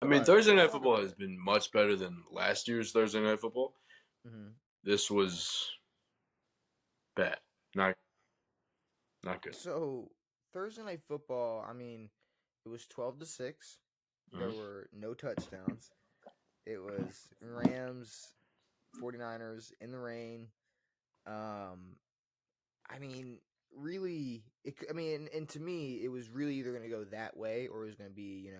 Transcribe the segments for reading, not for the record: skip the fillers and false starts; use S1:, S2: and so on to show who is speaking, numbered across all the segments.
S1: mean,
S2: let's
S1: Thursday Night
S2: talk
S1: Football
S2: about
S1: has
S2: it.
S1: been much better than last year's Thursday Night Football.
S2: Hmm.
S1: This was bad. Not not good.
S2: So Thursday night football, I mean, it was 12-6. There
S1: Mhm.
S2: were no touchdowns. It was Rams 49ers in the rain. Um, I mean, really, I mean, and to me, it was really either going to go that way or it was going to be,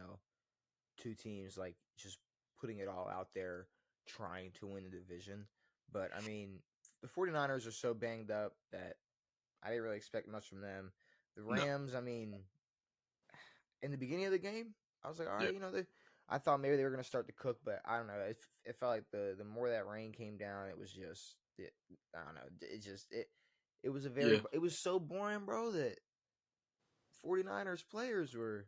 S2: two teams like just putting it all out there trying to win the division. But I mean, the 49ers are so banged up that I didn't really expect much from them. The
S1: No.
S2: Rams, I mean, in the beginning of the game, I was like, all
S1: Yeah.
S2: right, I thought maybe they were going to start to cook, but I don't know. It felt like the more that rain came down, it was just, I don't know. It was
S1: Yeah.
S2: it was so boring, bro, that 49ers players were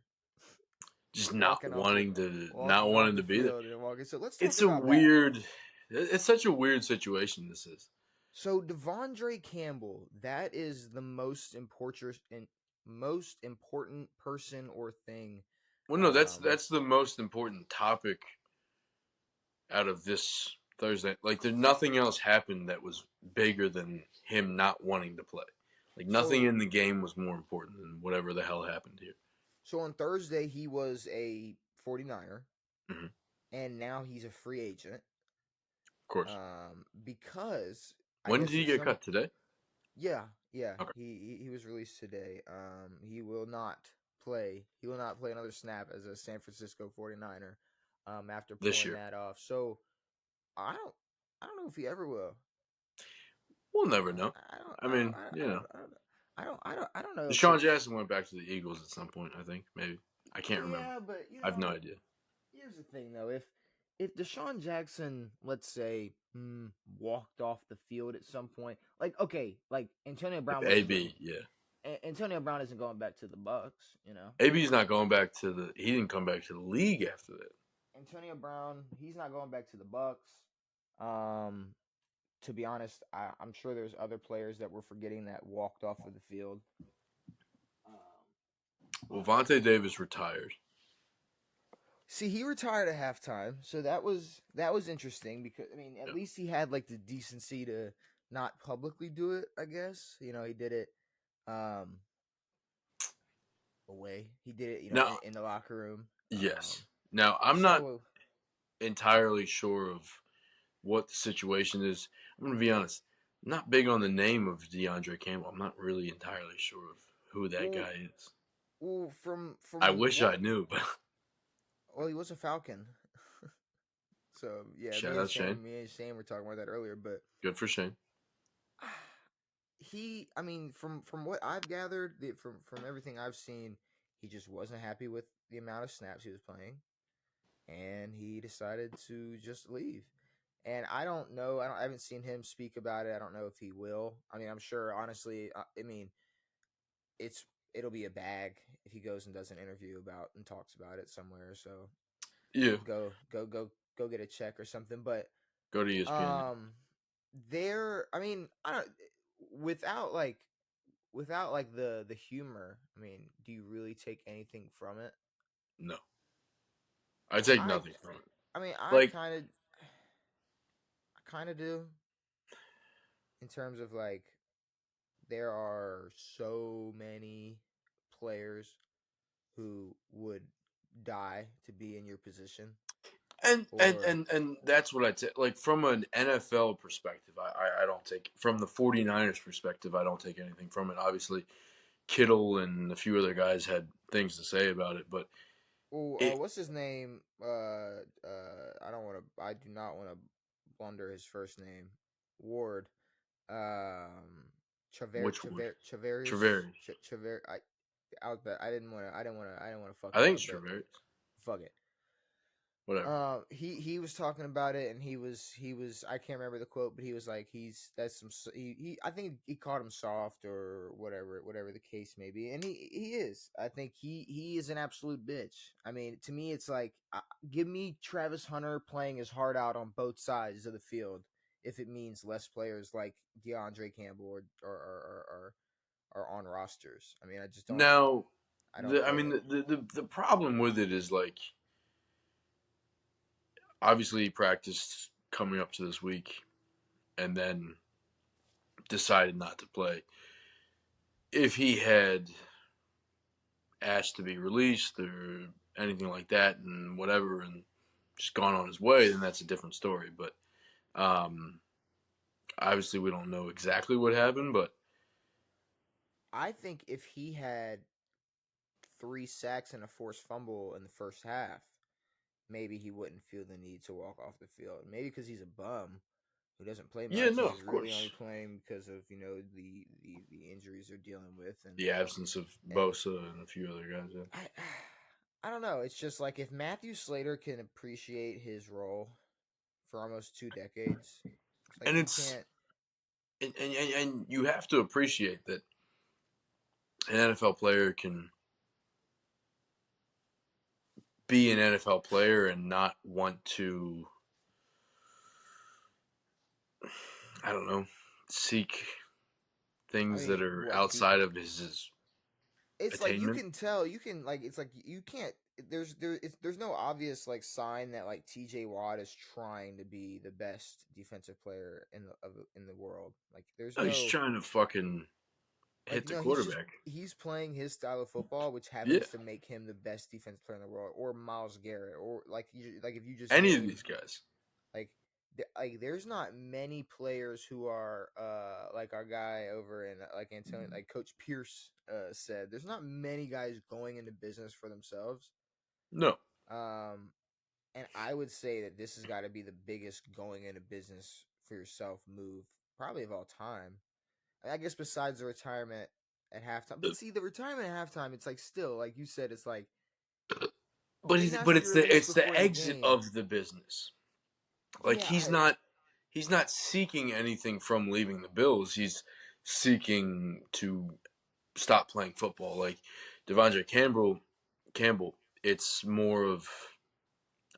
S1: Just
S2: walking off
S1: not wanting
S2: the
S1: to be there.
S2: field and walking. So let's talk
S1: It's a
S2: about that.
S1: weird. It's such a weird situation. This is.
S2: So Devondre Campbell, that is the most important person or thing.
S1: Well, no, that's the most important topic out of this Thursday. Like, there nothing else happened that was bigger than him not wanting to play. Like, nothing
S2: so
S1: in the game was more important than whatever the hell happened here.
S2: so on Thursday he was a 49er
S1: Hmm.
S2: and now he's a free agent.
S1: Of course.
S2: Because I
S1: When did
S2: guess
S1: he
S2: there's
S1: get
S2: some.
S1: cut today?
S2: Yeah.
S1: Okay.
S2: He was released today. He will not play. He will not play another snap as a San Francisco 49er after
S1: This
S2: pulling
S1: year.
S2: that off. So I don't I don't know if he ever will.
S1: We'll never know. I mean,
S2: I don't know
S1: Deshaun
S2: if
S1: Jackson went back to the Eagles at some point. I think maybe. I can't remember.
S2: yeah, but
S1: I have no idea.
S2: here's the thing though. If Deshaun Jackson, let's say, walked off the field at some point, like okay, like Antonio
S1: If
S2: Brown wasn't
S1: AB, yeah.
S2: Antonio Brown isn't going back to the Bucks, you know.
S1: AB's not going back to the. He didn't come back to the league after that.
S2: Antonio Brown, he's not going back to the Bucks. Um, to be honest, I'm sure there's other players that we're forgetting that walked off of the field. Um,
S1: Well,
S2: but
S1: Vontae Davis retired.
S2: see, he retired at halftime, so that was interesting because I mean, at
S1: Yep.
S2: least he had like the decency to not publicly do it. I guess he did it um away. He did it,
S1: Now,
S2: in the locker room.
S1: yes. Now, I'm not
S2: So
S1: entirely sure of what the situation is. I'm going to be honest. I'm not big on the name of DeAndre Campbell. I'm not really entirely sure of who that
S2: well,
S1: guy is.
S2: from
S1: I wish I
S2: what?
S1: knew, but
S2: Well, he was a Falcon. So yeah,
S1: shout out Shane.
S2: me and Shane were talking about that earlier, but
S1: Good for Shane.
S2: I mean, from what I've gathered, from everything I've seen, he just wasn't happy with the amount of snaps he was playing, and he decided to just leave. And I don't know. I haven't seen him speak about it. I don't know if he will. I mean, I'm sure. Honestly, I mean, it's it'll be a bag if he goes and does an interview about and talks about it somewhere. So
S1: Yeah.
S2: go get a check or something. But
S1: Go to ESPN.
S2: um, I mean, I don't without like the humor. I mean, do you really take anything from it?
S1: No. I take
S2: I
S1: nothing from it.
S2: I mean,
S1: Like,
S2: I kind of do in terms of like there are so many players who would die to be in your position
S1: and and
S2: or
S1: and and that's what I take. Like, from an NFL perspective, I don't take, from the 49ers perspective, I don't take anything from it. Obviously, Kittle and a few other guys had things to say about it, but it
S2: what's his name? I do not want to blunder his first name. Ward. Um,
S1: which would
S2: Chavarius.
S1: Travarius.
S2: I didn't want to fuck
S1: I
S2: it
S1: think
S2: up,
S1: it's
S2: but
S1: Travarius.
S2: fuck it.
S1: Whatever.
S2: He was talking about it, and he was I can't remember the quote, but he was like that's some he I think he called him soft or whatever the case may be, and he is. I think he is an absolute bitch. I mean, to me, it's like give me Travis Hunter playing his heart out on both sides of the field if it means less players like DeAndre Campbell or on rosters. I mean,
S1: Now,
S2: I don't
S1: I
S2: get
S1: mean,
S2: it.
S1: the problem with it is, like, obviously he practiced coming up to this week, and then decided not to play. If he had asked to be released or anything like that, and whatever, and just gone on his way, then that's a different story. But um, obviously, we don't know exactly what happened, but
S2: I think if he had 3 sacks and a forced fumble in the first half, maybe he wouldn't feel the need to walk off the field. Maybe because he's a bum who doesn't play
S1: yeah,
S2: much
S1: no,
S2: and is
S1: of
S2: really only
S1: course,
S2: playing because of the injuries they're dealing with
S1: the absence of
S2: and
S1: Bosa and a few other guys. Yeah.
S2: I I don't know. It's just like if Matthew Slater can appreciate his role for almost 2 decades, it's like
S1: And
S2: you
S1: it's
S2: can't.
S1: and you have to appreciate that an NFL player can be an NFL player and not want to, I don't know, seek
S2: I
S1: things that
S2: mean,
S1: are
S2: what do
S1: outside of his
S2: it's like you
S1: attainment.
S2: can tell you can like it's like you can't there's no obvious like sign that like TJ Watt is trying to be the best defensive player in the world. Like there's
S1: No, he's
S2: no
S1: trying to fucking
S2: like
S1: hit the
S2: he's just
S1: quarterback.
S2: he's playing his style of football which
S1: Yeah,
S2: happens to make him the best defensive player in the world, or Miles Garrett, or like if you just
S1: any of
S2: name
S1: these guys.
S2: like like there's not many players who are like our guy over in like Antonio, like Coach Pierce said, there's not many guys going into business for themselves.
S1: No,
S2: um and I would say that this has got to be the biggest going into business for yourself move probably of all time. I guess besides the retirement at halftime. But see, the retirement at halftime, it's like still like you said, it's like
S1: but
S2: he didn't ask
S1: but
S2: to be released
S1: it's the
S2: before the
S1: exit
S2: game.
S1: of the business. Like
S2: Yeah,
S1: he's not seeking anything from leaving the Bills. He's seeking to stop playing football. Like Devondre Campbell, it's more of,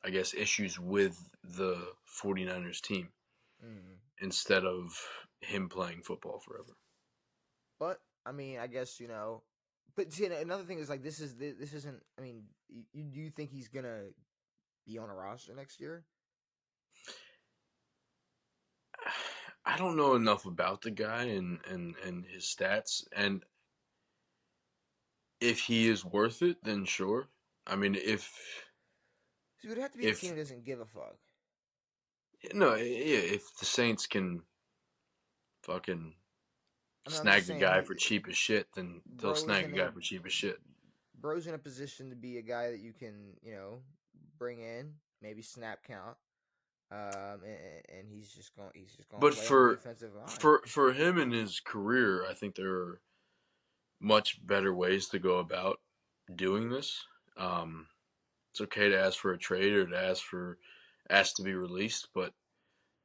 S1: I guess, issues with the 49ers team
S2: mm.
S1: instead of him playing football forever.
S2: But I mean, I guess But see, another thing is like this isn't. I mean, do you think he's gonna be on a roster next year?
S1: I don't know enough about the guy and his stats, and if he is worth it, then sure. I mean,
S2: So it would have to be a
S1: if
S2: team that doesn't give a fuck.
S1: no, yeah, if the Saints can fucking
S2: I mean, I'm just
S1: snag a
S2: saying
S1: guy for cheap as shit, then they'll
S2: bro's
S1: snag
S2: in
S1: a
S2: a
S1: guy for cheap as shit.
S2: bro's in a position to be a guy that you can bring in, maybe snap count, and he's just going to
S1: But
S2: play on the
S1: for
S2: defensive line.
S1: for him in his career, I think there are much better ways to go about doing this. Um, it's okay to ask for a trade or to ask to be released, but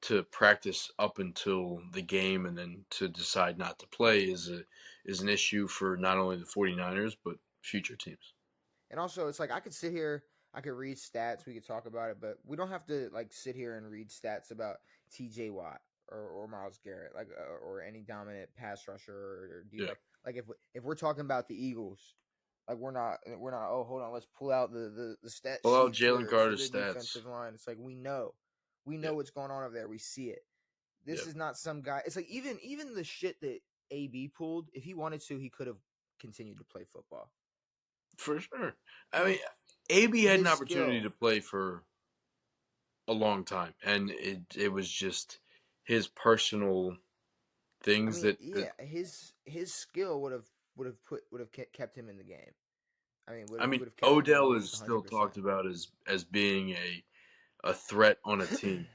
S1: to practice up until the game and then to decide not to play is an issue for not only the 49ers but future teams.
S2: And also, it's like I could sit here, I could read stats, we could talk about it, but we don't have to like sit here and read stats about T.J. Watt or Miles Garrett, like or any dominant pass rusher or
S1: Yeah.
S2: like if we're talking about the Eagles, like we're not. Oh, hold on, let's pull out the stat
S1: Pull out
S2: sheet
S1: Jalen
S2: for
S1: Carter's
S2: the
S1: stats.
S2: defensive line. It's like we know
S1: Yeah.
S2: what's going on over there. We see it. This
S1: Yeah.
S2: is not some guy. It's like even the shit that AB pulled. If he wanted to, he could have continued to play football.
S1: For sure. I mean, AB had an
S2: His
S1: opportunity
S2: skill.
S1: to play for a long time, and it was just his personal
S2: I
S1: things
S2: mean,
S1: that
S2: yeah, his skill would have kept him in the game. I mean,
S1: I mean,
S2: would have kept him in the
S1: Odell
S2: league
S1: is still
S2: 100%.
S1: talked about as being a threat on a team.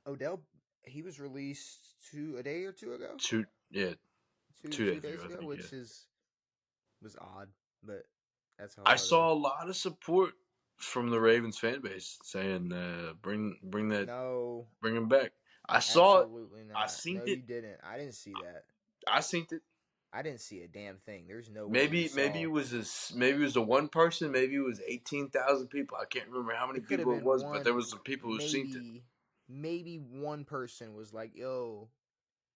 S2: Odell, he was released a day or two ago,
S1: Two yeah,
S2: two
S1: two
S2: two
S1: days
S2: days
S1: ago, I
S2: ago,
S1: think. Yeah,
S2: which was odd, but that's a
S1: I
S2: whole other.
S1: saw a lot of support from the Ravens fan base saying,
S2: No,
S1: bring him back." I saw it.
S2: absolutely
S1: I
S2: not.
S1: seen
S2: No,
S1: it.
S2: you didn't. I didn't see that.
S1: I seen it.
S2: I didn't see a damn thing. There's no way you
S1: Maybe
S2: saw.
S1: it was maybe it was a one person. Maybe it was 18,000 people. I can't remember how many
S2: It could have
S1: people it
S2: been
S1: was, but there
S2: one,
S1: was some people who seen it.
S2: maybe one person was like, "Yo,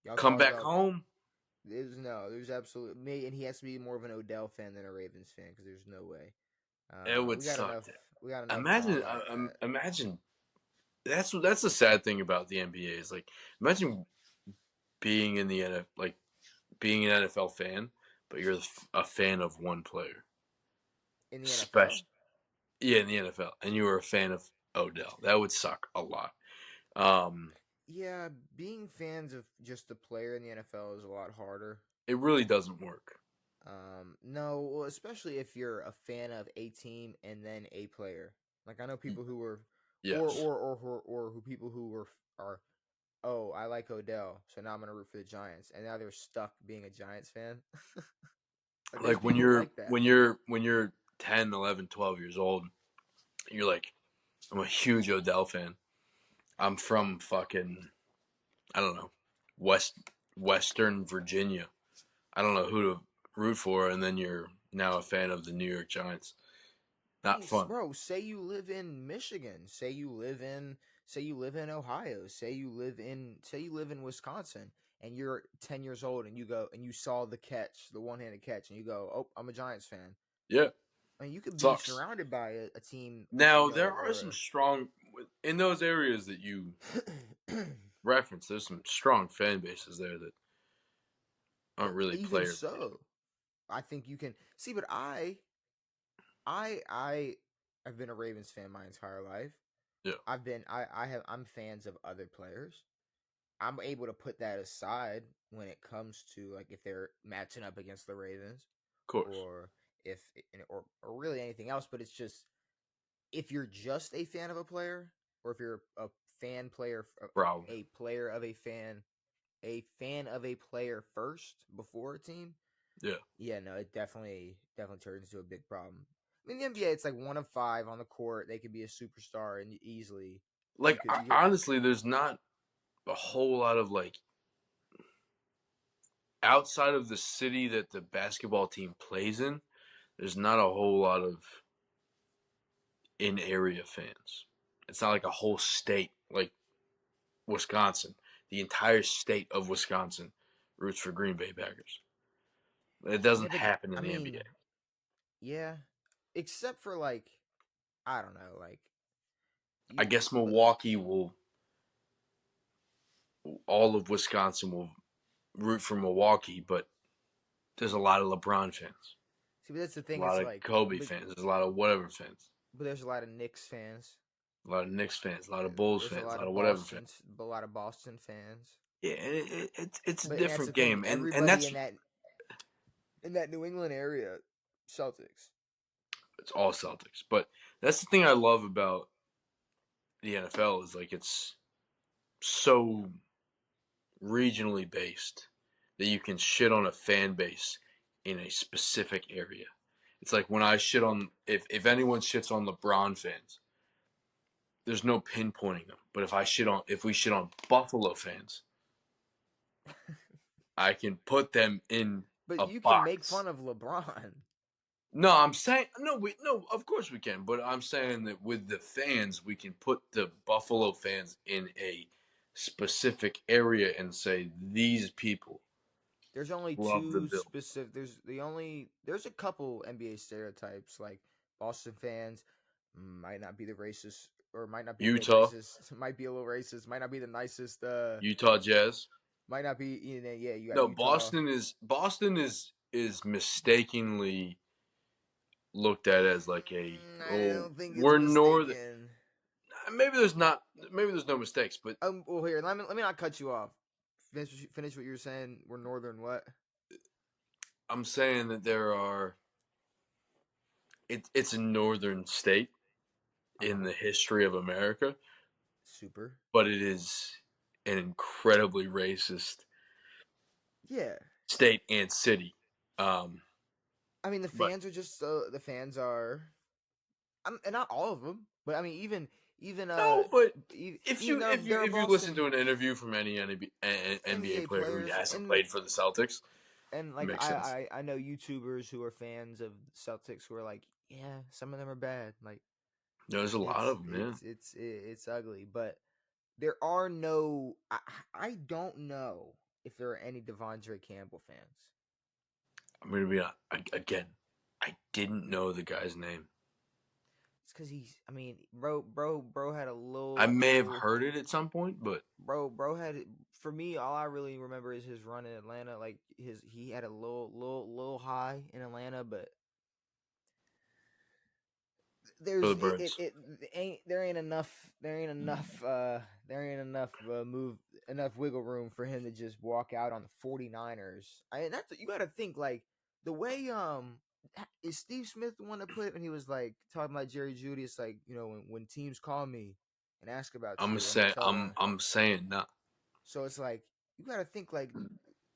S2: y'all
S1: Come
S2: thought
S1: back
S2: about."
S1: home.
S2: There's absolutely me, and he has to be more of an Odell fan than a Ravens fan because there's no way.
S1: It would
S2: We got
S1: suck.
S2: enough. We got enough
S1: Imagine,
S2: drama.
S1: imagine. that's the sad thing about the NBA is like imagine being in the like being an NFL fan, but you're a fan of one player,
S2: In the NFL.
S1: special. Yeah, in the NFL, and you were a fan of Odell. That would suck a lot. Um,
S2: Yeah, being fans of just the player in the NFL is a lot harder.
S1: it really doesn't work.
S2: No, well, especially if you're a fan of a team and then a player. Like I know people who were,
S1: Yes,
S2: or who people who were are. Oh, I like Odell, so now I'm gonna root for the Giants, and now they're stuck being a Giants fan. Like there's
S1: like when
S2: people
S1: you're
S2: like that.
S1: when you're when you're 10, 11, 12 years old, you're like, I'm a huge Odell fan. I'm from fucking I don't know Western Virginia. I don't know who to root for, and then you're now a fan of the New York Giants.
S2: I
S1: Not
S2: mean,
S1: fun.
S2: bro, say you live in Michigan, say you live in Ohio, say you live in Wisconsin, and you're 10 years old, and you go and you saw the catch, the one-handed catch, and you go, "Oh, I'm a Giants fan."
S1: Yeah,
S2: I mean, you could be
S1: sucks.
S2: surrounded by a team,
S1: Now
S2: you know,
S1: there are some strong in those areas that you reference. There's some strong fan bases there that aren't really
S2: even
S1: player.
S2: so, I think you can see. But I, I've been a Ravens fan my entire life.
S1: Yeah, of
S2: I'm fans of other players. I'm able to put that aside when it comes to like if they're matching up against the Ravens
S1: course.
S2: or if or really anything else. But it's just if you're just a fan of a player or if you're a fan player,
S1: Problem.
S2: a player of a fan of a player first before a team.
S1: Yeah.
S2: Yeah, no, it definitely turns into a big problem. I mean, the NBA, it's like one of five on the court. They could be a superstar and easily
S1: Like
S2: you could
S1: honestly, there's not a whole lot of like outside of the city that the basketball team plays in. There's not a whole lot of in area fans. It's not like a whole state like Wisconsin. The entire state of Wisconsin roots for Green Bay Packers. It
S2: yeah,
S1: doesn't
S2: but
S1: happen in
S2: I
S1: the NBA.
S2: mean, yeah, except for like I don't know, like
S1: I
S2: you
S1: guess
S2: but
S1: Milwaukee will, all of Wisconsin will root for Milwaukee, but there's a lot of LeBron fans,
S2: see, but that's the
S1: a
S2: thing.
S1: lot
S2: It's
S1: of
S2: like,
S1: Kobe fans, there's a lot of whatever fans,
S2: but there's a lot of Knicks fans.
S1: a lot of Knicks fans, a lot of Bulls
S2: There's
S1: fans, a lot of whatever fans.
S2: A lot of Boston fans.
S1: Yeah, it's a
S2: But and that's the
S1: different
S2: thing.
S1: game, and
S2: Everybody
S1: that's
S2: in that New England area, Celtics.
S1: it's all Celtics. But that's the thing I love about the NFL is like it's so regionally based that you can shit on a fan base in a specific area. It's like when I shit on if anyone shits on LeBron fans, there's no pinpointing them. But if we shit on Buffalo fans, I can put them in
S2: But
S1: a
S2: you can make
S1: box.
S2: fun of LeBron.
S1: No, I'm saying no. Of course we can, but I'm saying that with the fans, we can put the Buffalo fans in a specific area and say these people
S2: There's only
S1: love the
S2: two
S1: Bills.
S2: specific. There's a couple NBA stereotypes like Boston fans might not be the racist or might not be a bit
S1: Utah,
S2: racist. Might be a little racist. Might not be the nicest.
S1: Utah Jazz.
S2: Might not be. You know, yeah, you got
S1: No,
S2: Utah.
S1: Boston is mistakenly looked at as like a
S2: I
S1: oh
S2: don't think it's
S1: we're northern.
S2: mistaken.
S1: Maybe there's no mistakes, but
S2: Well, here, let me not cut you off. Finish what you were saying. We're northern. What?
S1: I'm saying that there are it's a northern state
S2: Uh
S1: in
S2: huh.
S1: the history of America,
S2: Super.
S1: but it is an incredibly racist
S2: Yeah.
S1: state and city. Um,
S2: I mean,
S1: but
S2: the fans are. And not all of them, but I mean, even
S1: no, but
S2: even there are
S1: if you listen
S2: Boston
S1: to an interview from any NBA
S2: NBA
S1: player who
S2: players,
S1: hasn't played for the Celtics,
S2: and
S1: it
S2: like
S1: makes sense.
S2: I know YouTubers who are fans of Celtics who are like, yeah, some of them are bad. Like
S1: There's a lot of them, man.
S2: it's ugly, but there are no. I don't know if there are any Devondre Campbell fans.
S1: I'm gonna be again. I didn't know the guy's name.
S2: It's because he's. I mean, bro had a
S1: I may have
S2: little.
S1: heard it at some point, but
S2: Bro had. For me, all I really remember is his run in Atlanta. Like he had a little high in Atlanta, but
S1: for
S2: there's
S1: the birds.
S2: it ain't there ain't enough move enough wiggle room for him to just walk out on the 49ers. That's you got to think like the way is Steve Smith the one that put it when he was like talking about Jerry Jeudy. It's like, when teams call me and ask about
S1: I'm
S2: you, I'm gonna
S1: saying
S2: tell
S1: I'm
S2: them.
S1: I'm saying nah,
S2: So it's like you got to think like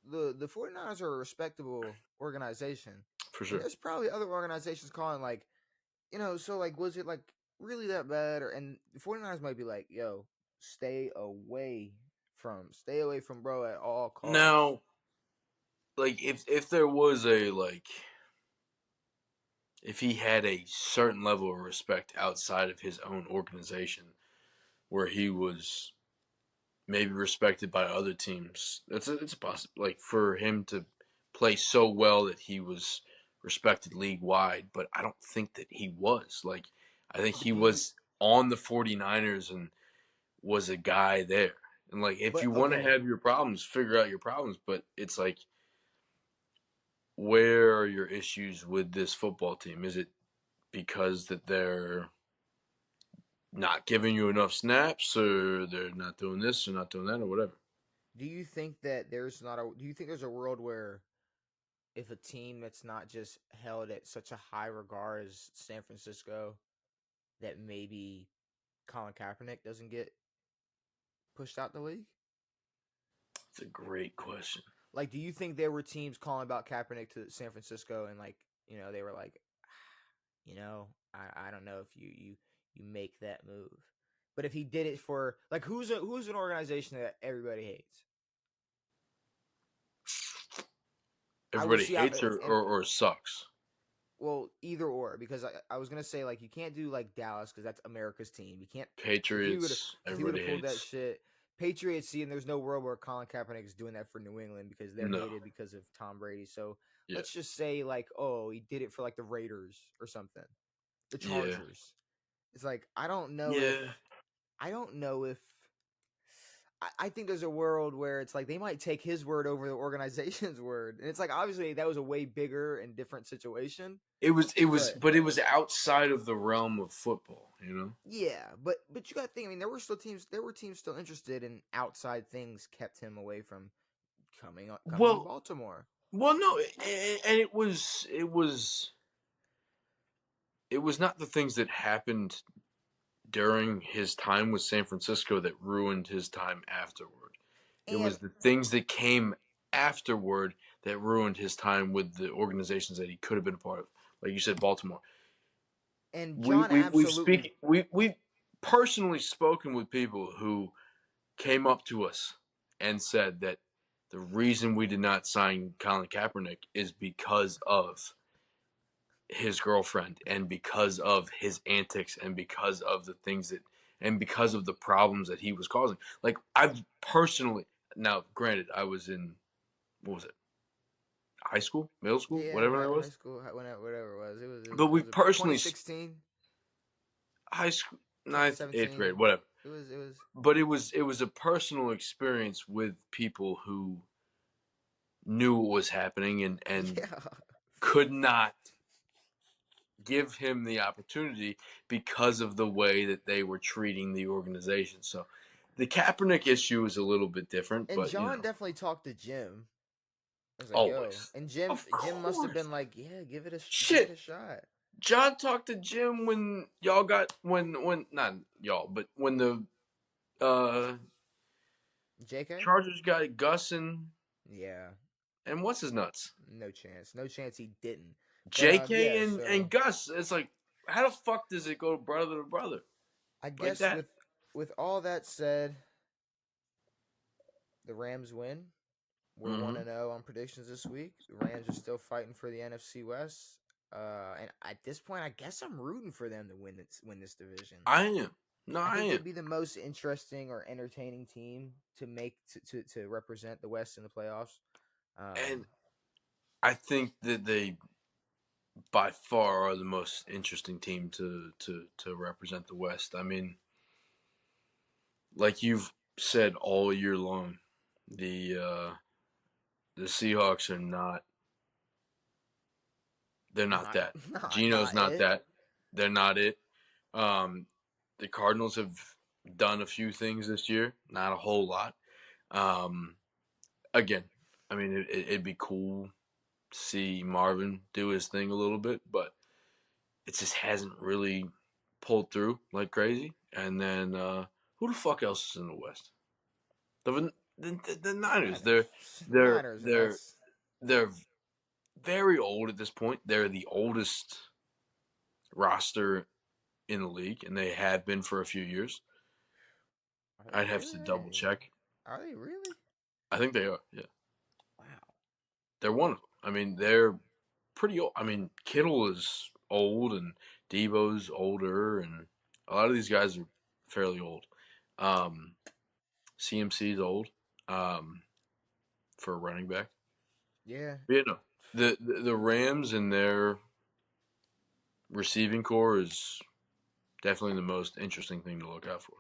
S2: the 49ers are a respectable organization,
S1: for
S2: and
S1: sure.
S2: there's probably other organizations calling like, so like, was it like really that bad? And the 49ers might be like, yo, stay away from bro at all costs.
S1: Now, like if there was a like if he had a certain level of respect outside of his own organization where he was maybe respected by other teams, it's a possible like for him to play so well that he was respected league wide, but I don't think that he was. Like I think he
S2: Do you,
S1: was on the 49ers and was a guy there. And like if
S2: but
S1: you want to
S2: okay,
S1: have your problems, figure out your problems, but it's like where are your issues with this football team? Is it because that they're not giving you enough snaps, or they're not doing this, or not doing that, or whatever?
S2: do you think that do you think there's a world where if a team that's not just held at such a high regard as San Francisco, that maybe Colin Kaepernick doesn't get pushed out the league?
S1: It's a great question.
S2: Like, do you think there were teams calling about Kaepernick to San Francisco and like, they were like, I don't know if you make that move. But if he did it for like who's an organization that everybody hates? I would
S1: Everybody
S2: see
S1: hates her
S2: and
S1: or sucks.
S2: well, either or, because I was gonna say like you can't do like Dallas because that's America's team. You can't
S1: Patriots,
S2: if he would have
S1: everybody
S2: pulled that
S1: hates.
S2: shit. Patriots, see, and there's no world where Colin Kaepernick is doing that for New England because they're
S1: No.
S2: hated because of Tom Brady. So
S1: Yeah.
S2: let's just say like, oh, he did it for like the Raiders or something, the
S1: Yeah.
S2: Chargers. It's like
S1: Yeah.
S2: I don't know if I think there's a world where it's like they might take his word over the organization's word, and it's like obviously that was a way bigger and different situation,
S1: It was
S2: but
S1: but it was outside of the realm of football, you know?
S2: yeah, but you got to think. I mean, there were teams still interested, in outside things kept him away from coming to
S1: Well,
S2: Baltimore.
S1: well, no, and it was not the things that happened during his time with San Francisco that ruined his time afterward. It
S2: And
S1: was the things that came afterward that ruined his time with the organizations that he could have been a part of. Like you said, Baltimore. We
S2: John
S1: we we've
S2: absolutely
S1: speak we've personally spoken with people who came up to us and said that the reason we did not sign Colin Kaepernick is because of his girlfriend and because of his antics and because of the things that and because of the problems that he was causing. Like I've personally now granted I was in what was it? High school, middle school,
S2: yeah,
S1: whatever that
S2: high
S1: was.
S2: school, whatever it was.
S1: But
S2: It
S1: we
S2: was a
S1: personally
S2: 2016,
S1: high school, ninth, eighth
S2: 2017.
S1: grade, whatever.
S2: It was
S1: But it was a personal experience with people who knew what was happening and
S2: yeah.
S1: could not give him the opportunity because of the way that they were treating the organization. So the Kaepernick issue is a little bit different,
S2: And
S1: but
S2: John definitely talked to Jim. I was like, "Yo,"
S1: always.
S2: and Jim must have
S1: Of course.
S2: been like, "Yeah, give it a
S1: Shit.
S2: shot."
S1: John talked to Jim when y'all got when not y'all, but when the uh
S2: JK?
S1: Chargers got Gus
S2: Yeah,
S1: and what's his nuts?
S2: no chance he didn't. But
S1: JK
S2: yeah.
S1: and
S2: So
S1: Gus. It's like how the fuck does it go brother to brother
S2: I
S1: like
S2: guess
S1: that?
S2: with all that said, the Rams win. We're one
S1: Mm-hmm.
S2: and 0 on predictions this week. The Rams are still fighting for the NFC West. And at this point, I guess I'm rooting for them to win this division.
S1: I am. No,
S2: I
S1: I
S2: think
S1: am.
S2: they'd be the most interesting or entertaining team to make to represent the West in the playoffs. Um,
S1: And I think that they by far are the most interesting team to represent the West. I mean, like you've said all year long, the uh, the Seahawks are not. They're not
S2: Not
S1: that. Geno's
S2: not
S1: not
S2: it.
S1: that. They're not it. Um, the Cardinals have done a few things this year, not a whole lot. Um, again, I mean, it'd be cool to see Marvin do his thing a little bit, but it just hasn't really pulled through like crazy. And then who the fuck else is in the West? The Niners. They're
S2: Niners.
S1: they're
S2: Niners, and
S1: they're
S2: that's
S1: they're very old at this point. They're the oldest roster in the league, and they have been for a few years.
S2: are they
S1: I'd have to double
S2: really?
S1: check.
S2: Are they really?
S1: I think they are. Yeah,
S2: Wow.
S1: they're one of them. I mean, they're pretty old. I mean, Kittle is old, and Debo's older, and a lot of these guys are fairly old. Um, CMC's old for a running back.
S2: Yeah.
S1: But, you know, the Rams and their receiving core is definitely the most interesting thing to look out for.